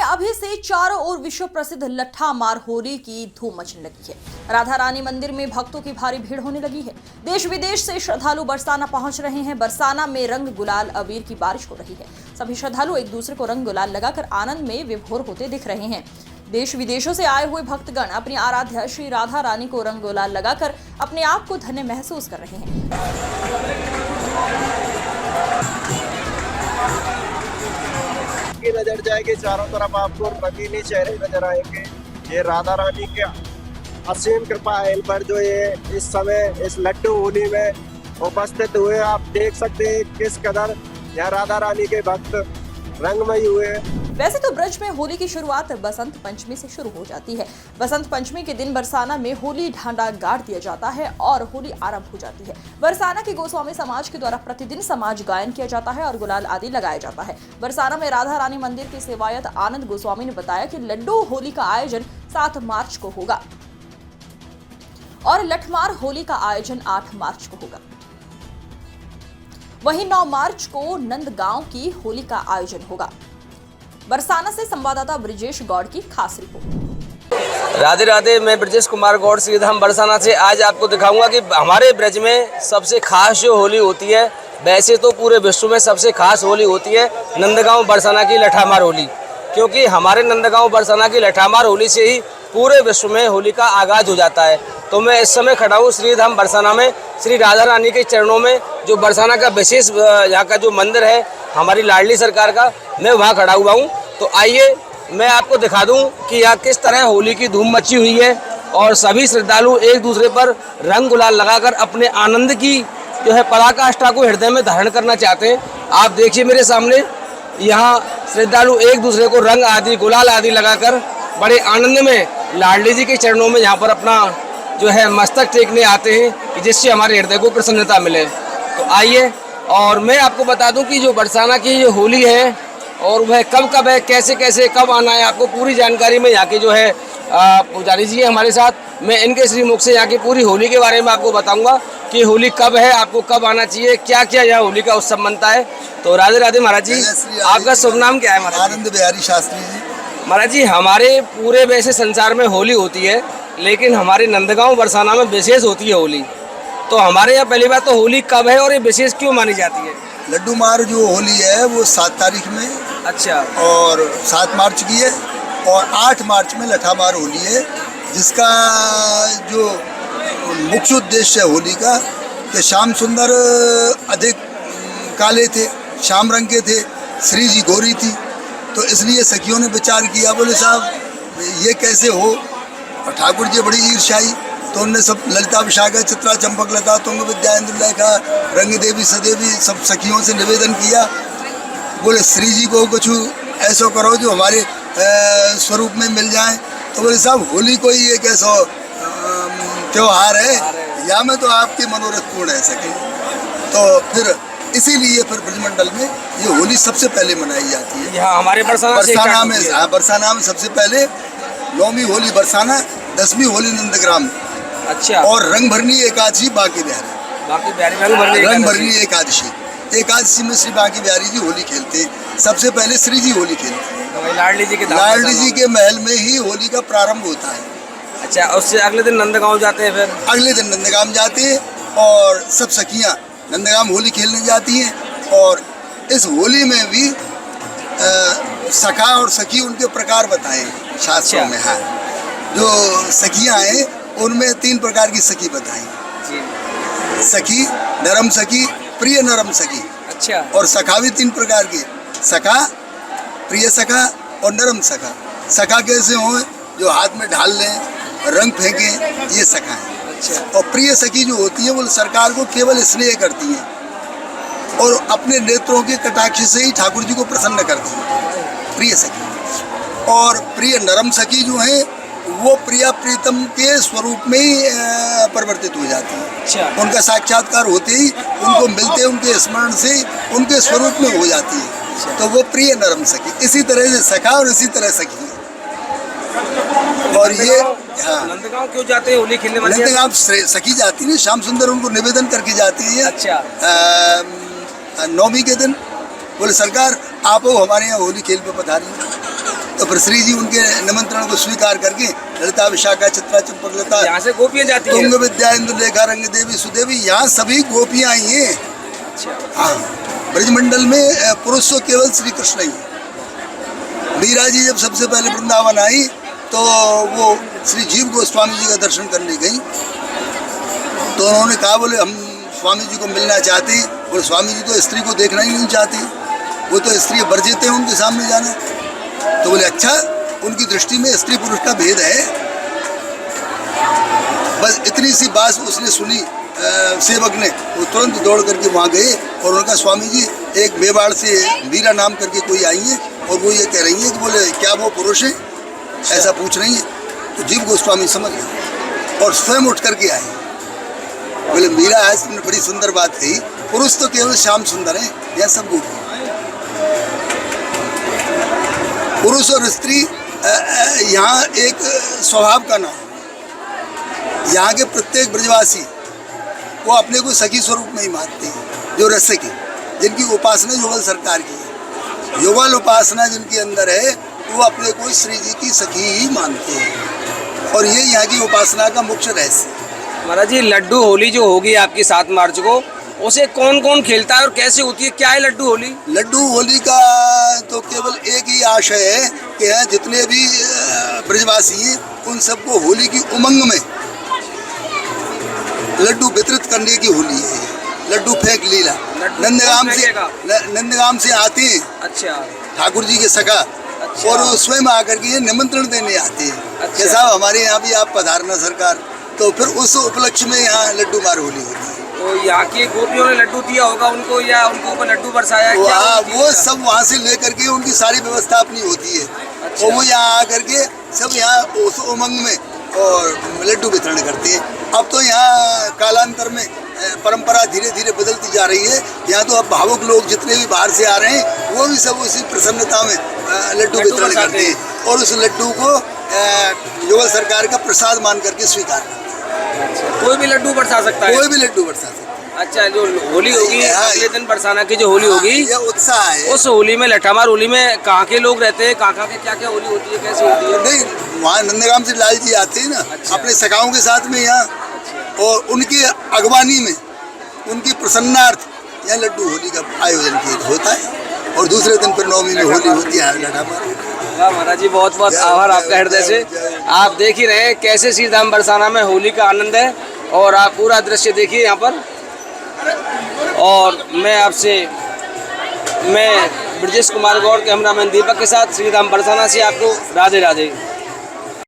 अभी से चारों ओर विश्व प्रसिद्ध लट्ठा मार होली की धूम मचने लगी है। राधा रानी मंदिर में भक्तों की भारी भीड़ होने लगी है। देश विदेश से श्रद्धालु बरसाना पहुंच रहे हैं। बरसाना में रंग गुलाल अबीर की बारिश हो रही है। सभी श्रद्धालु एक दूसरे को रंग गुलाल लगाकर आनंद में विभोर होते दिख रहे हैं। देश विदेशों से आए हुए भक्तगण अपनी आराध्या श्री राधा रानी को रंग गुलाल लगाकर अपने आप को धन्य महसूस कर रहे हैं। की नजर जाएगी, चारों तरफ आपको रंगीनी चेहरे नजर आएंगे। ये राधा रानी के असीम कृपा है इन पर, जो ये इस समय इस लड्डू होली में उपस्थित हुए। आप देख सकते हैं किस कदर यहाँ राधा रानी के भक्त रंगमयी हुए। वैसे तो ब्रज में होली की शुरुआत बसंत पंचमी से शुरू हो जाती है। बसंत पंचमी के दिन बरसाना में होली ढांडा गाड़ दिया जाता है और होली आरंभ हो जाती है। बरसाना के गोस्वामी समाज के द्वारा प्रतिदिन समाज गायन किया जाता है और गुलाल आदि लगाया जाता है। बरसाना में राधा रानी मंदिर के सेवायत आनंद गोस्वामी ने बताया कि लड्डू होली का आयोजन 7 मार्च को होगा और लठमार होली का आयोजन 8 मार्च को होगा। वहीं 9 मार्च को नंदगांव की होली का आयोजन होगा। बरसाना से संवाददाता ब्रिजेश गौड़ की खास रिपोर्ट। राधे राधे, मैं ब्रिजेश कुमार गौड़ श्रीधाम बरसाना से आज आपको दिखाऊंगा कि हमारे ब्रज में सबसे खास जो होली होती है। वैसे तो पूरे विश्व में सबसे खास होली होती है नंदगांव बरसाना की लठामार होली, क्योंकि हमारे नंदगांव बरसाना की लठामार होली से ही पूरे विश्व में होली का आगाज हो जाता है। तो मैं इस समय खड़ा हूँ श्रीधाम बरसाना में, श्री राधा रानी के चरणों में, जो बरसाना का विशेष यहाँ का जो मंदिर है हमारी लाडली सरकार का, मैं वहाँ खड़ा हुआ हूँ। तो आइए मैं आपको दिखा दूँ कि यहाँ किस तरह होली की धूम मची हुई है और सभी श्रद्धालु एक दूसरे पर रंग गुलाल लगाकर अपने आनंद की जो है पराकाष्ठा को हृदय में धारण करना चाहते हैं। आप देखिए मेरे सामने यहाँ श्रद्धालु एक दूसरे को रंग आदि गुलाल आदि लगाकर बड़े आनंद में लाडली जी के चरणों में यहाँ पर अपना जो है मस्तक टेकने आते हैं कि जिससे हमारे हृदय को प्रसन्नता मिले। तो आइए और मैं आपको बता दूं कि जो बरसाना की जो होली है और वह कब है, कैसे कैसे कब आना है, आपको पूरी जानकारी में यहाँ के जो है पुजारी जी हैं हमारे साथ। मैं इनके श्रीमुख से यहाँ की पूरी होली के बारे में आपको बताऊंगा कि होली कब है, आपको कब आना चाहिए, क्या क्या यहाँ होली का उत्सव मनता है। तो राधे राधे महाराज जी, आपका शुभ नाम क्या है महाराज? आनंद बिहारी शास्त्री जी। महाराज जी, हमारे पूरे वैसे संसार में होली होती है, लेकिन हमारे नंदगांव बरसाना में विशेष होती है होली। तो हमारे यहाँ पहली बात तो होली कब है और ये विशेष क्यों मानी जाती है? लड्डू मार जो होली है वो 7 तारीख में, अच्छा, और 7 मार्च की है, और 8 मार्च में लठामार होली है, जिसका जो मुख्य उद्देश्य है होली का कि श्याम सुंदर अधिक काले थे, श्याम रंग के थे, श्री जी गोरी थी। तो इसलिए सखियों ने विचार किया, बोले साहब ये कैसे हो, और ठाकुर जी बड़ी ईर्ष्याई। तो उनने सब ललिता विशाखा चित्रा चंपक लता तुंग विद्या इंद्रलेखा रंग देवी सदेवी सब सखियों से निवेदन किया। बोले श्री जी को कुछ ऐसा करो जो हमारे स्वरूप में मिल जाए। तो बोले साहब होली कोई एक ऐसा त्योहार है या में तो आपके मनोरथ पूर्ण है सके। तो फिर इसीलिए फिर ब्रजमंडल में ये होली सबसे पहले मनाई जाती है। यहाँ हमारे बरसाना में, बरसाना में सबसे पहले 9वीं होली बरसाना, 10वीं होली नंदग्राम, अच्छा, और रंग भरनी एकादशी बाकी बिहारी रंग भरनी एकादशी में श्री बाकी बिहारी जी होली खेलते हैं। सबसे पहले श्री जी होली खेलते हैं, लाडली जी के महल में ही होली का प्रारंभ होता है। अच्छा, उससे अगले दिन नंदगांव जाते हैं, फिर अगले दिन नंदगांव जाते हैं और सब सखियाँ नंदगांव होली खेलने जाती हैं। और इस होली में भी सखा और सखी उनके प्रकार बताए शास्त्रों में। हाँ, जो सखियाँ हैं उनमें 3 प्रकार की सखी बताई, सखी, नरम सखी, प्रिय नरम सखी। अच्छा, और सखा भी 3 प्रकार की, सखा, प्रिय सखा और नरम सखा। सखा कैसे हो, जो हाथ में ढाल लें, रंग फेंकें, ये सखा है। अच्छा, और प्रिय सखी जो होती है वो सरकार को केवल स्नेह करती है और अपने नेत्रों के कटाक्ष से ही ठाकुर जी को प्रसन्न करती है, प्रिय सखी। और प्रिय नरम सखी जो है वो प्रिया प्रीतम के स्वरूप में ही परिवर्तित हो जाती है। अच्छा, उनका साक्षात्कार होते ही उनको मिलते, उनके स्मरण से उनके स्वरूप में हो जाती है। अच्छा, तो वो प्रिय नरम सखी। इसी तरह से सखा और इसी तरह सखी। और ये हाँ, नंदगांव क्यों जाते हैं होली खेलने? नंदगांव सखी जाती है, श्याम सुंदर उनको निवेदन करके जाती है। अच्छा, 9वीं के दिन बोले सरकार आप हमारे यहाँ होली खेल पे पधारिए। तो फिर श्री जी उनके निमंत्रण को स्वीकार करके ललिता विशाखा चित्रा चंपक लता यहाँ से गोपियाँ जाती हैं। तुंग विद्या इंदु लेखा रंग देवी सुदेवी, यहाँ सभी गोपियाँ आई हैं। हाँ, ब्रजमंडल में पुरुष तो केवल श्री कृष्ण ही। मीरा जी जब सबसे पहले वृंदावन आई तो वो श्री जीव गोस्वामी जी का दर्शन करने गई, तो उन्होंने कहा बोले हम स्वामी जी को मिलना चाहते हैं। बोले स्वामी जी तो स्त्री को देखना ही नहीं चाहते, वो तो स्त्री वर्जित है उनके सामने जाना। तो बोले अच्छा, उनकी दृष्टि में स्त्री पुरुष का भेद है। बस इतनी सी बात उसने सुनी, सेवक ने, वो तुरंत दौड़ करके वहाँ गए और उनका स्वामी जी एक मेवाड़ से मीरा नाम करके कोई आई है और वो ये कह रही है कि बोले क्या वो पुरुष है, ऐसा पूछ रही है। तो जीव गोस्वामी समझ गए और स्वयं उठ करके आए। बोले मीरा आज तुमने बड़ी सुंदर बात कही, पुरुष तो केवल श्याम सुंदर है, यह सब गोपी। पुरुष और स्त्री यहाँ एक स्वभाव का नाम। यहाँ के प्रत्येक ब्रजवासी वो अपने को सखी स्वरूप में ही मानते हैं, जो रसिक है, जिनकी उपासना युगल सरकार की है। युगल उपासना जिनके अंदर है वो अपने को श्री जी की सखी ही मानते हैं, और ये यहाँ की उपासना का मुख्य रहस्य है। महाराज जी, लड्डू होली जो होगी आपकी 7 मार्च को, उसे कौन कौन खेलता है और कैसे होती है, क्या है लड्डू होली? लड्डू होली का तो केवल एक ही आशय है कि जितने भी ब्रजवासी हैं उन सबको होली की उमंग में लड्डू वितरित करने की होली है। लड्डू फेंक लीला नंदगाम से आते हैं। अच्छा, ठाकुर जी के सखा। अच्छा। और वो स्वयं आकर के निमंत्रण देने आते हैं। अच्छा। कि साहब हमारे यहाँ भी आप पधारना सरकार, तो फिर उस उपलक्ष्य में यहाँ लड्डू मार होली होती है। तो यहाँ की गोपियों ने लड्डू दिया होगा उनको, या उनको ऊपर लड्डू बरसाया? वो सब वहाँ से लेकर के उनकी सारी व्यवस्था अपनी होती है। अच्छा। और वो यहाँ आकर के सब यहाँ उस उमंग में और लड्डू वितरण करते हैं। अब तो यहाँ कालांतर में परंपरा धीरे धीरे बदलती जा रही है। यहाँ तो अब भावुक लोग जितने भी बाहर से आ रहे हैं वो भी सब उसी प्रसन्नता में लड्डू वितरण करते हैं और उस लड्डू को युगल सरकार का प्रसाद मान करके स्वीकार करते हैं। कोई भी लड्डू बरसा सकता है? कोई भी लड्डू बरसा सकता है। अच्छा, जो होली होगी अगले दिन बरसाना की जो होली होगी, ये उत्साह है। उस होली में लठामार होली में कहाँ के लोग रहते हैं, कहाँ के क्या क्या होली होती है, कैसी होती है? नहीं, वहाँ नंदगाम से लाल जी आते हैं ना। अच्छा। अपने सखाओं के साथ में यहाँ। अच्छा। और उनकी अगवानी में उनकी प्रसन्नार्थ यहाँ लड्डू होली का आयोजन किया होता है और दूसरे दिन फिर नवमी में होली होती है लठामार। वाह महाराज जी, बहुत बहुत आभार आपका हृदय से। आप देख ही रहे हैं कैसे श्री धाम बरसाना में होली का आनंद है, और आप पूरा दृश्य देखिए यहाँ पर। और मैं ब्रजेश कुमार गौड़, कैमरामैन दीपक के साथ श्री धाम बरसाना से आपको राधे राधे।